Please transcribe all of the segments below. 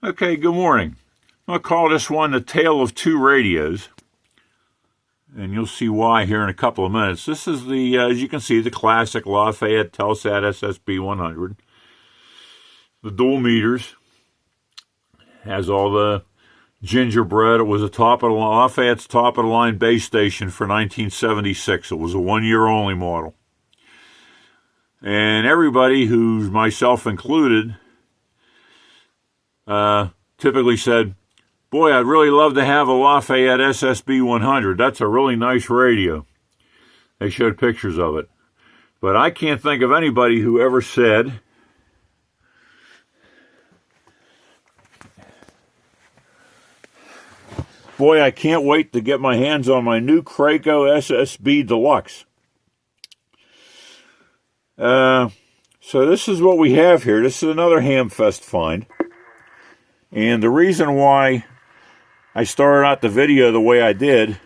Okay, good morning. I'm going to call this one The Tale of Two Radios, and you'll see why here in a couple of minutes. This is the, as you can see, the classic Lafayette Telsat SSB 100. The dual meters, has all the gingerbread. It was a Lafayette's top-of-the-line base station for 1976. It was a one-year-only model. And everybody, who's myself included, typically said, boy, I'd really love to have a Lafayette SSB 100. That's a really nice radio. They showed pictures of it. But I can't think of anybody who ever said, boy, I can't wait to get my hands on my new Kraco SSB Deluxe. So this is what we have here. This is another Hamfest find. And the reason why I started out the video the way I did,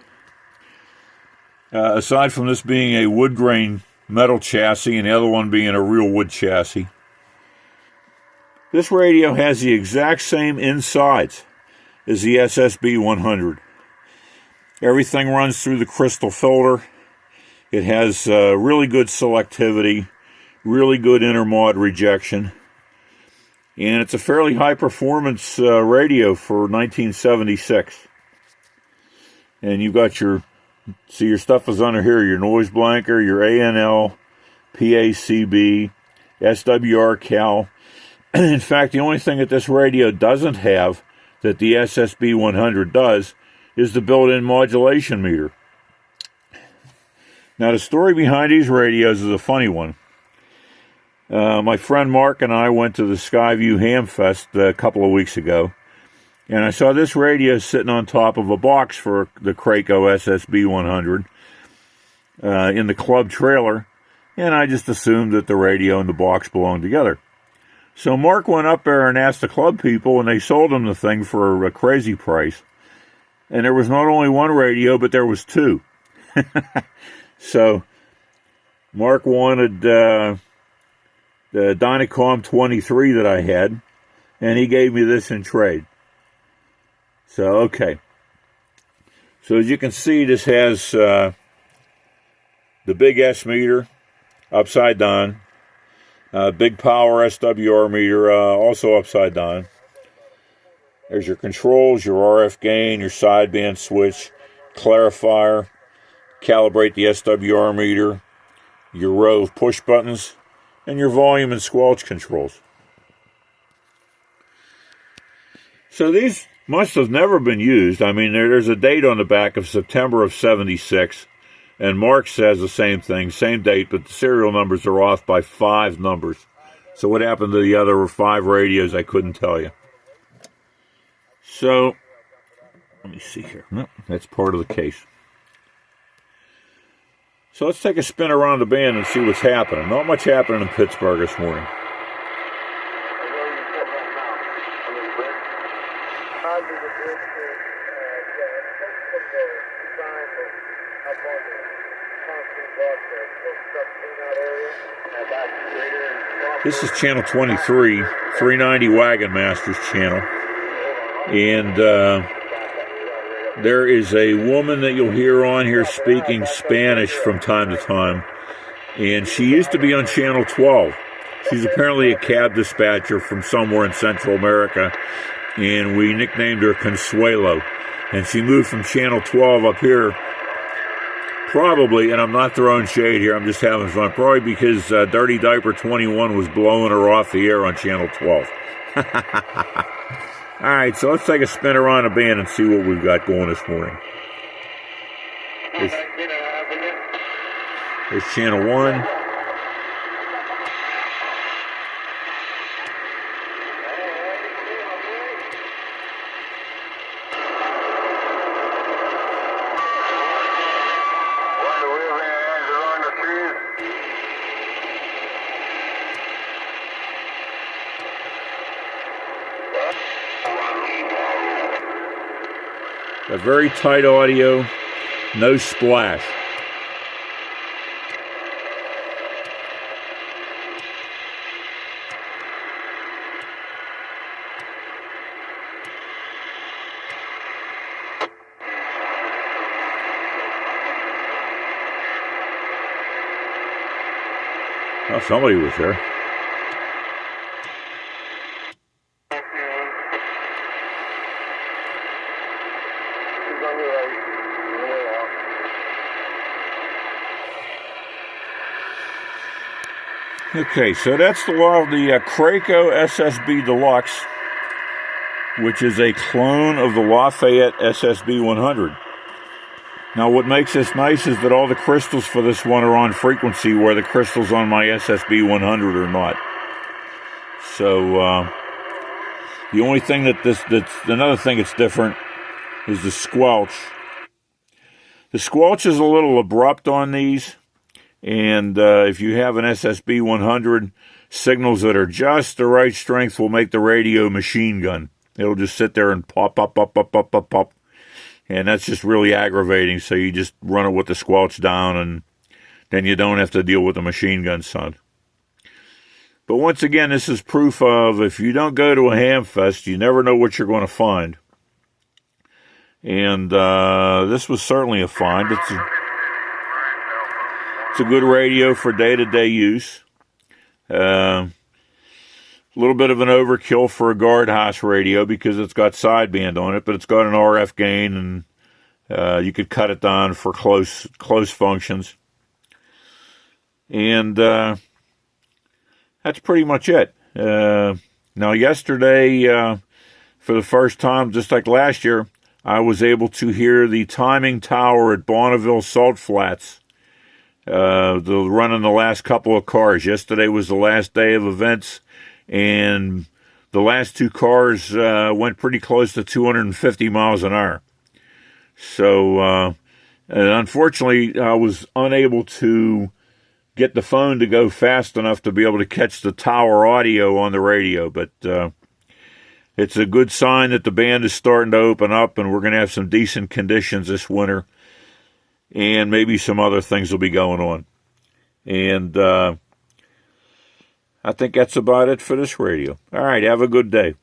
aside from this being a wood grain metal chassis and the other one being a real wood chassis, this radio has the exact same insides as the SSB 100. Everything runs through the crystal filter. It has really good selectivity, really good intermod rejection, and it's a fairly high performance radio for 1976. And you've got your stuff is under here, your noise blanker, your ANL, PACB, SWR cal. In fact, the only thing that this radio doesn't have that the SSB 100 does is the built-in modulation meter. Now, the story behind these radios is a funny one. My friend Mark and I went to the Skyview Hamfest a couple of weeks ago, and I saw this radio sitting on top of a box for the Kraco SSB 100 in the club trailer, and I just assumed that the radio and the box belonged together. So Mark went up there and asked the club people, and they sold him the thing for a crazy price. And there was not only one radio, but there was two. So Mark wanted the Dynacom 23 that I had, and he gave me this in trade. So, okay. So as you can see, this has the big S meter upside down. Big power SWR meter, also upside down. There's your controls, your RF gain, your sideband switch, clarifier, calibrate the SWR meter, your row of push buttons, and your volume and squelch controls. So these must have never been used. I mean, there's a date on the back of September of 76. And Mark says the same thing, same date, but the serial numbers are off by 5 numbers. So what happened to the other 5 radios, I couldn't tell you. So, let me see here. No, that's part of the case. So let's take a spin around the band and see what's happening. Not much happening in Pittsburgh this morning. This is channel 23, 390 Wagon Masters channel. And there is a woman that you'll hear on here speaking Spanish from time to time. And she used to be on channel 12. She's apparently a cab dispatcher from somewhere in Central America. And we nicknamed her Consuelo. And she moved from channel 12 up here. Probably, and I'm not throwing shade here, I'm just having fun, probably because Dirty Diaper 21 was blowing her off the air on channel 12. Alright, so let's take a spin around the band and see what we've got going this morning. There's channel 1. A very tight audio, no splash. Oh, somebody was there. Okay, so that's the Kraco SSB Deluxe, which is a clone of the Lafayette SSB 100. Now, what makes this nice is that all the crystals for this one are on frequency, where the crystals on my SSB 100 are not. So, the only thing another thing that's different is the squelch. The squelch is a little abrupt on these, and if you have an SSB 100, signals that are just the right strength will make the radio machine gun. It'll just sit there and pop, pop, pop, pop, pop, pop, pop. And that's just really aggravating, so you just run it with the squelch down, and then you don't have to deal with the machine gun sound. But once again, this is proof of if you don't go to a ham fest, you never know what you're going to find. And this was certainly a find. It's a good radio for day-to-day use. A little bit of an overkill for a guardhouse radio because it's got sideband on it, but it's got an RF gain, and you could cut it down for close functions. And that's pretty much it. Now, yesterday, for the first time, just like last year, I was able to hear the timing tower at Bonneville Salt Flats. Running the last couple of cars. Yesterday was the last day of events, and the last two cars went pretty close to 250 miles an hour. So, and unfortunately, I was unable to get the phone to go fast enough to be able to catch the tower audio on the radio. But it's a good sign that the band is starting to open up, and we're going to have some decent conditions this winter. And maybe some other things will be going on. And I think that's about it for this radio. All right, have a good day.